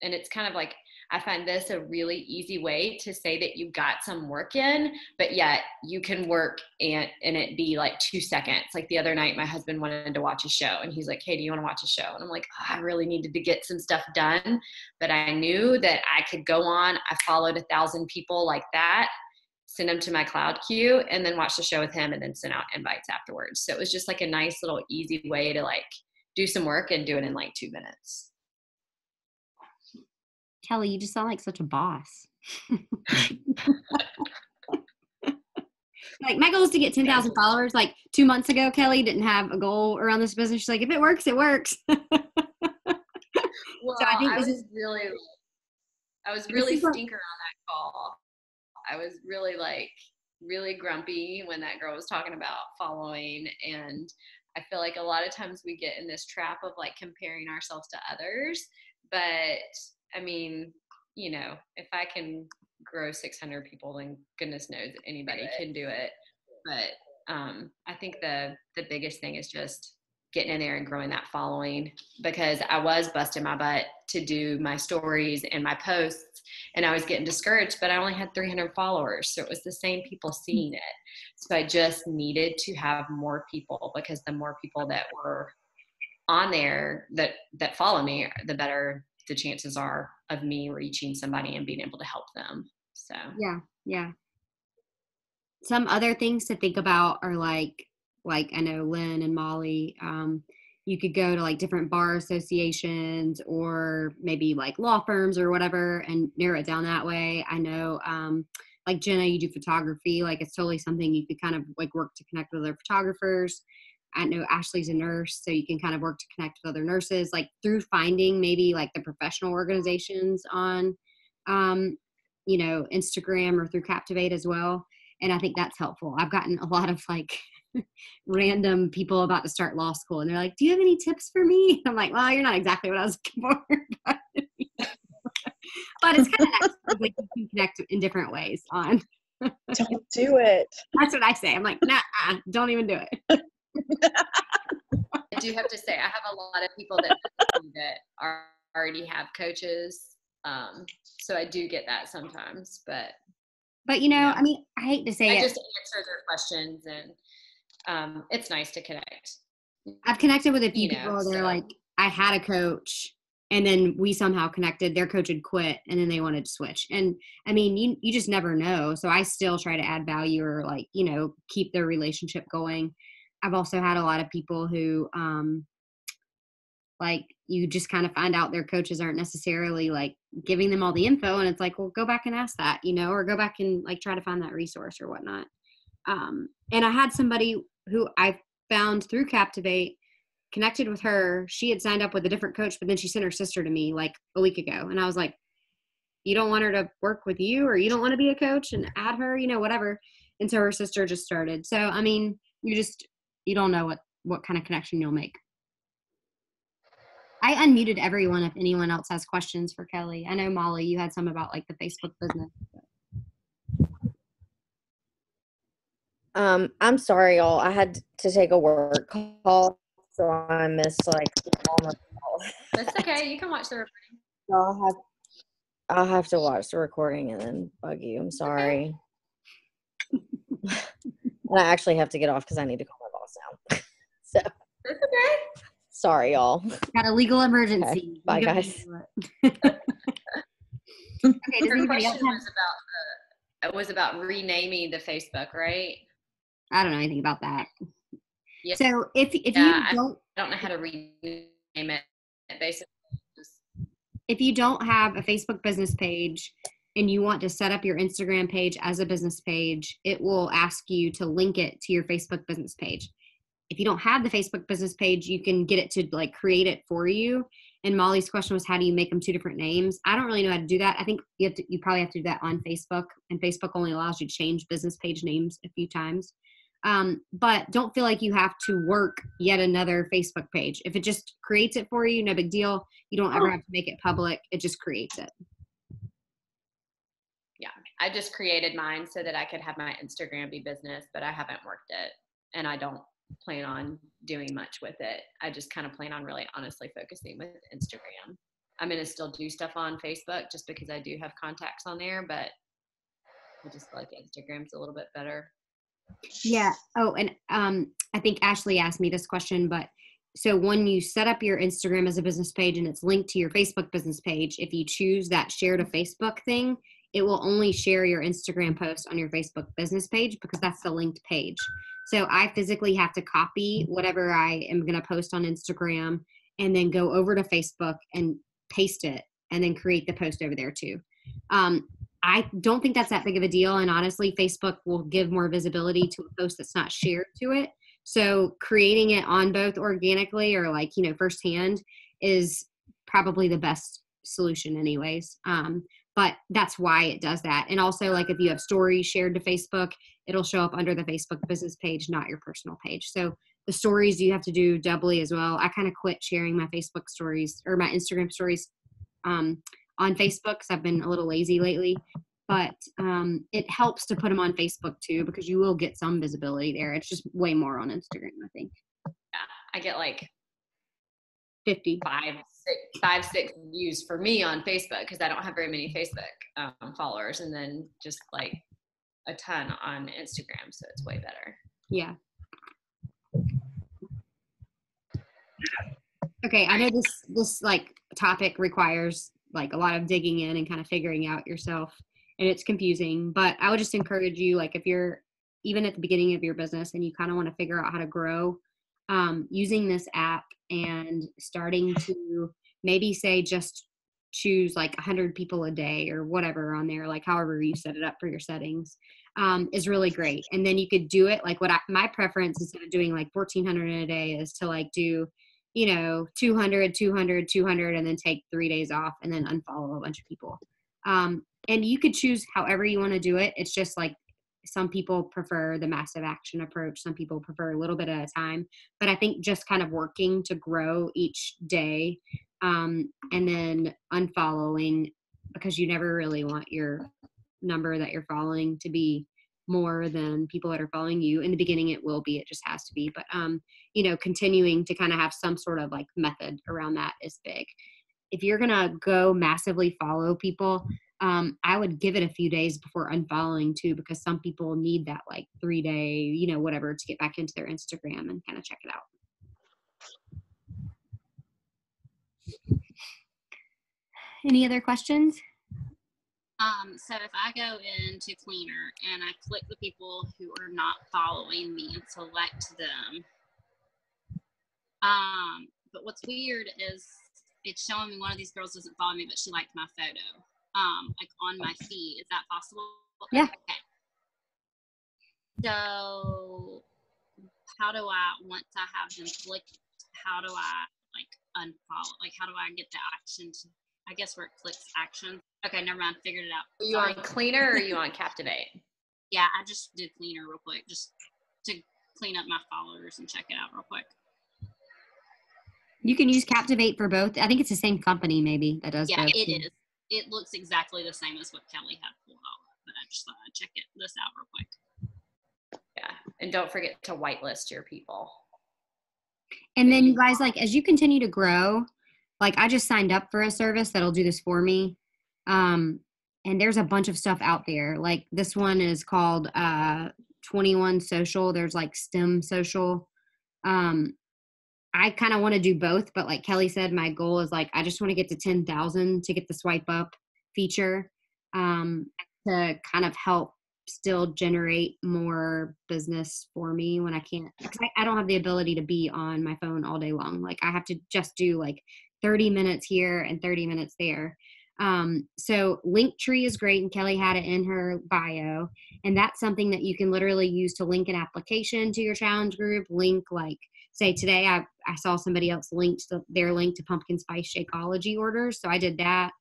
and it's kind of like, I find this a really easy way to say that you got some work in, but yet you can work and it be like 2 seconds. Like the other night, my husband wanted to watch a show and he's like, hey, do you want to watch a show? And I'm like, oh, I really needed to get some stuff done, but I knew that I could go on. I followed 1,000 people like that, send them to my cloud queue, and then watch the show with him and then send out invites afterwards. So it was just like a nice little easy way to like do some work and do it in like 2 minutes. Kelly, you just sound like such a boss. Like, my goal is to get 10,000 followers. Like 2 months ago, Kelly didn't have a goal around this business. She's like, if it works, it works. Well, so I think I was really stinker on that call. I was really grumpy when that girl was talking about following. And I feel like a lot of times we get in this trap of like comparing ourselves to others. But I mean, if I can grow 600 people, then goodness knows anybody can do it. But I think the biggest thing is just getting in there and growing that following, because I was busting my butt to do my stories and my posts, and I was getting discouraged, but I only had 300 followers. So it was the same people seeing it. So I just needed to have more people, because the more people that were on there that follow me, the better the chances are of me reaching somebody and being able to help them. So yeah. Some other things to think about are like I know Lynn and Molly, you could go to like different bar associations or maybe like law firms or whatever and narrow it down that way. I know like Jenna, you do photography, like it's totally something you could kind of like work to connect with other photographers. I know Ashley's a nurse, so you can kind of work to connect with other nurses, like through finding maybe like the professional organizations on, Instagram or through Captivate as well. And I think that's helpful. I've gotten a lot of like random people about to start law school, and they're like, do you have any tips for me? I'm like, well, you're not exactly what I was looking for. But it's kind of nice. Like you can connect in different ways on. Don't do it. That's what I say. I'm like, nah, don't even do it. I do have to say, I have a lot of people that already have coaches. So I do get that sometimes, but I mean, I hate to say I it. just answer their questions, and it's nice to connect. I've connected with a few people. They're like, I had a coach, and then we somehow connected. Their coach had quit, and then they wanted to switch. And I mean, you just never know. So I still try to add value or like, keep their relationship going. I've also had a lot of people who, like you just kind of find out their coaches aren't necessarily like giving them all the info. And it's like, well, go back and ask that, or go back and like try to find that resource or whatnot. And I had somebody who I found through Captivate, connected with her. She had signed up with a different coach, but then she sent her sister to me like a week ago. And I was like, you don't want her to work with you, or you don't want to be a coach and add her, whatever. And so her sister just started. So, I mean, you don't know what kind of connection you'll make. I unmuted everyone if anyone else has questions for Kelly. I know, Molly, you had some about like the Facebook business. I'm sorry, y'all. I had to take a work call, so I missed like almost all. That's okay. You can watch the recording. So I'll have to watch the recording and then bug you. I'm sorry. Okay. And I actually have to get off because I need to call my boss now. So that's okay. Sorry, y'all. Got a legal emergency. Okay. Bye, guys. Okay. Does Your anybody else question have? was about renaming the Facebook, right? I don't know anything about that. Yeah. So if you don't, I don't know how to rename it. Basically, if you don't have a Facebook business page and you want to set up your Instagram page as a business page, it will ask you to link it to your Facebook business page. If you don't have the Facebook business page, you can get it to like create it for you. And Molly's question was, how do you make them two different names? I don't really know how to do that. I think you probably have to do that on Facebook, and Facebook only allows you to change business page names a few times. But don't feel like you have to work yet another Facebook page. If it just creates it for you, no big deal. You don't ever have to make it public. It just creates it. Yeah, I just created mine so that I could have my Instagram be business, but I haven't worked it, and I don't plan on doing much with it. I just kind of plan on really honestly focusing with Instagram. I'm going to still do stuff on Facebook just because I do have contacts on there, but I just feel like Instagram's a little bit better. Yeah. Oh, and I think Ashley asked me this question, but so when you set up your Instagram as a business page and it's linked to your Facebook business page, if you choose that share to Facebook thing, it will only share your Instagram post on your Facebook business page because that's the linked page. So I physically have to copy whatever I am going to post on Instagram and then go over to Facebook and paste it and then create the post over there too. I don't think that's that big of a deal. And honestly, Facebook will give more visibility to a post that's not shared to it. So creating it on both organically or like, firsthand is probably the best solution anyways. But that's why it does that. And also like if you have stories shared to Facebook, it'll show up under the Facebook business page, not your personal page. So the stories you have to do doubly as well. I kind of quit sharing my Facebook stories or my Instagram stories on Facebook because I've been a little lazy lately. But it helps to put them on Facebook too because you will get some visibility there. It's just way more on Instagram, I think. Yeah, I get like 50, 5, 6 views for me on Facebook because I don't have very many Facebook followers, and then just like a ton on Instagram, so it's way better. Yeah. Okay, I know this like topic requires like a lot of digging in and kind of figuring out yourself, and it's confusing, but I would just encourage you, like if you're even at the beginning of your business and you kind of want to figure out how to grow, using this app and starting to maybe say just choose like 100 people a day or whatever on there, like however you set it up for your settings, is really great. And then you could do it like my preference instead of doing like 1,400 in a day is to like do 200, 200, 200, and then take 3 days off and then unfollow a bunch of people. And you could choose however you want to do it. It's just like some people prefer the massive action approach. Some people prefer a little bit at a time. But I think just kind of working to grow each day, and then unfollowing, because you never really want your number that you're following to be more than people that are following you. In the beginning it will be, it just has to be, but continuing to kind of have some sort of like method around that is big. If you're gonna go massively follow people, I would give it a few days before unfollowing too, because some people need that like 3-day whatever to get back into their Instagram and kind of check it out. Any other questions? So if I go into Cleaner and I click the people who are not following me and select them, but what's weird is it's showing me one of these girls doesn't follow me, but she liked my photo, like on my feed. Is that possible? Yeah. Okay. So how do I, once I have them clicked, how do I like unfollow? Like how do I get the action to, I guess where it clicks action. Okay, never mind. Figured it out. Are you on Cleaner or are you on Captivate? Yeah, I just did Cleaner real quick, just to clean up my followers and check it out real quick. You can use Captivate for both. I think it's the same company maybe that does both. Yeah, it is. It looks exactly the same as what Kelly had pulled out, but I just thought I'd check this out real quick. Yeah, and don't forget to whitelist your people. And then you guys, like as you continue to grow, like I just signed up for a service that'll do this for me. And there's a bunch of stuff out there. Like this one is called 21 Social. There's like STEM Social. I kind of want to do both, but like Kelly said, my goal is like I just want to get to 10,000 to get the swipe up feature, to kind of help still generate more business for me when I can't, because I don't have the ability to be on my phone all day long. Like I have to just do like 30 minutes here and 30 minutes there. So Linktree is great, and Kelly had it in her bio, and that's something that you can literally use to link an application to your challenge group. Link, like say today I saw somebody else linked their link to pumpkin spice Shakeology orders, so I did that.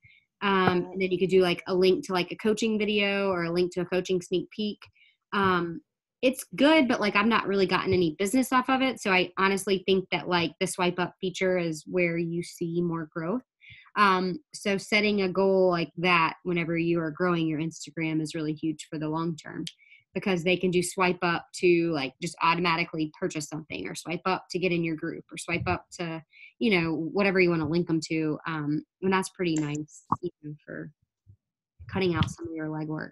And then you could do like a link to like a coaching video or a link to a coaching sneak peek. it's good, but like I've not really gotten any business off of it. So I honestly think that like the swipe up feature is where you see more growth. So setting a goal like that whenever you are growing your Instagram is really huge for the long term, because they can do swipe up to like just automatically purchase something, or swipe up to get in your group, or swipe up to, whatever you want to link them to. And that's pretty nice, even for cutting out some of your legwork.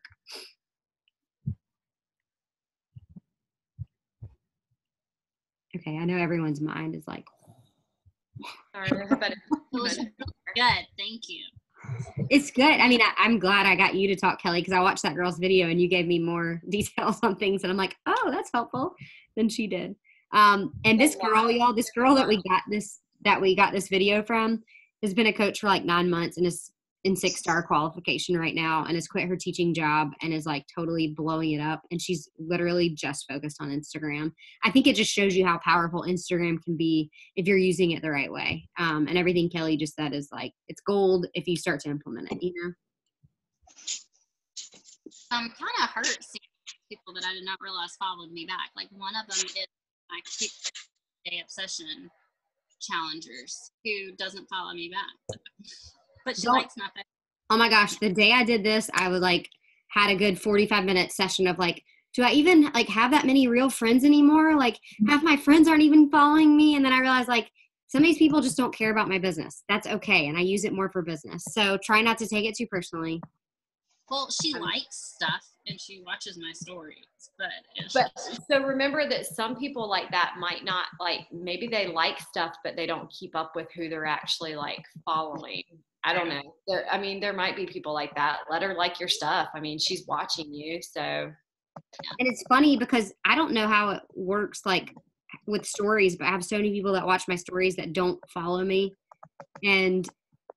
Okay, I know everyone's mind is like, Sorry, how about It was really good. Thank you. it's good. I mean, I'm glad I got you to talk, Kelly, because I watched that girl's video and you gave me more details on things, and I'm like, oh, that's helpful than she did. And this girl, y'all, this girl that we got this video from has been a coach for like 9 months and is in 6-star qualification right now, and has quit her teaching job and is like totally blowing it up. And she's literally just focused on Instagram. I think it just shows you how powerful Instagram can be if you're using it the right way. And everything Kelly just said is like, it's gold if you start to implement it, Kind of hurt seeing people that I did not realize followed me back. Like one of them is my 6-day obsession challengers who doesn't follow me back, but she likes my face. Oh my gosh, the day I did this, I was like, had a good 45-minute session of like, do I even like have that many real friends anymore? Like half my friends aren't even following me. And then I realized like some of these people just don't care about my business. That's okay. And I use it more for business. So try not to take it too personally. Well, she likes stuff and she watches my stories, but so remember that some people like that might not, like, maybe they like stuff, but they don't keep up with who they're actually like following. I don't know. There might be people like that. Let her like your stuff. I mean, she's watching you, so. And it's funny because I don't know how it works like with stories, but I have so many people that watch my stories that don't follow me. And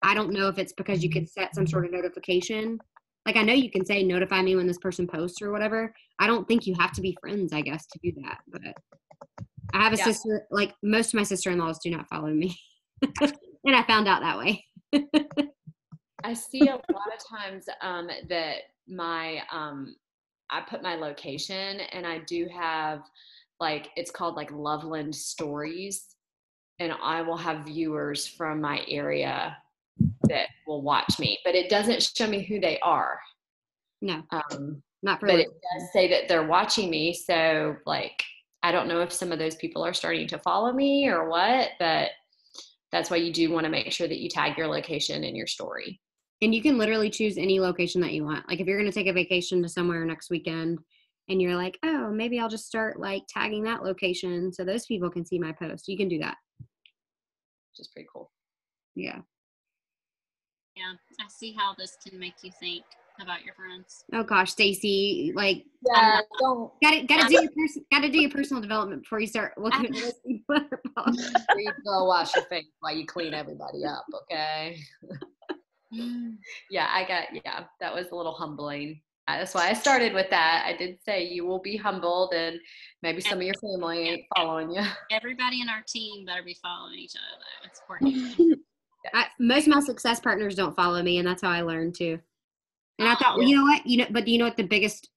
I don't know if it's because you can set some sort of notification. Like I know you can say notify me when this person posts or whatever. I don't think you have to be friends, I guess, to do that. But I have a sister, like most of my sister-in-laws do not follow me. And I found out that way. I see a lot of times that I put my location, and I do have like, it's called like Loveland Stories, and I will have viewers from my area that will watch me, but it doesn't show me who they are. No, not for. But it does say that they're watching me. So like, I don't know if some of those people are starting to follow me or what, but that's why you do want to make sure that you tag your location in your story. And you can literally choose any location that you want. Like if you're going to take a vacation to somewhere next weekend and you're like, oh, maybe I'll just start like tagging that location so those people can see my post. You can do that. Which is pretty cool. Yeah. Yeah, I see how this can make you think about your friends. Oh gosh, Stacy, like, gotta do your personal development before you start looking at this. You go wash your face while you clean everybody up, okay? That was a little humbling. That's why I started with that. I did say you will be humbled, and maybe some of your family ain't following you. Everybody in our team better be following each other, though. It's important. Most of my success partners don't follow me, and that's how I learned too. And I thought, well, you know what, but do you know what the biggest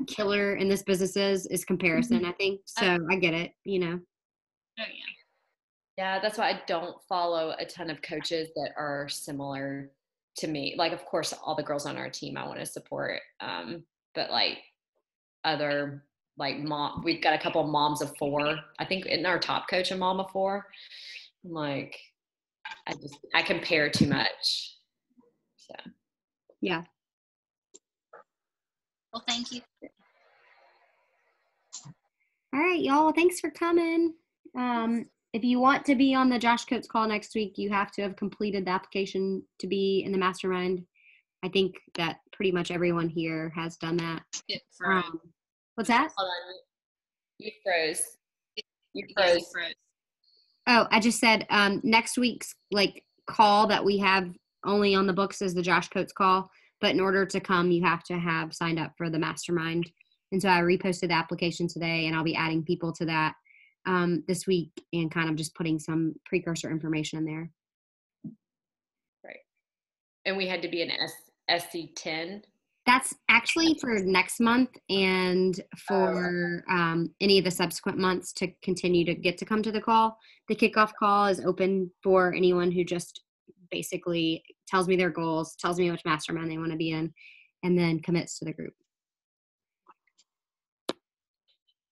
killer in this business is comparison? I think so. I get it. Oh yeah. Yeah, that's why I don't follow a ton of coaches that are similar to me. Like, of course, all the girls on our team I want to support, but like other like mom, we've got a couple of moms of 4. I think in our top coach, a mom of 4. I'm like, I compare too much. So yeah. Well, thank you. All right, y'all. Thanks for coming. If you want to be on the Josh Coates call next week, you have to have completed the application to be in the mastermind. I think that pretty much everyone here has done that. What's that? Hold on. You froze. You froze. Oh, I just said next week's like call that we have only on the books is the Josh Coates call. But in order to come, you have to have signed up for the mastermind. And so I reposted the application today, and I'll be adding people to that this week and kind of just putting some precursor information in there. Right. And we had to be an SC10. That's actually for next month and for any of the subsequent months to continue to get to come to the call. The kickoff call is open for anyone who just basically tells me their goals, tells me which mastermind they want to be in, and then commits to the group.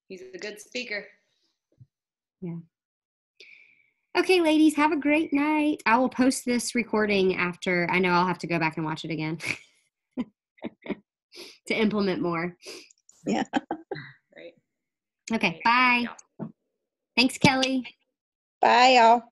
He's a good speaker. Yeah. Okay, ladies, have a great night. I will post this recording after. I know I'll have to go back and watch it again to implement more. Yeah. Right. Okay, Right. bye. Yeah. Thanks, Kelly. Bye, y'all.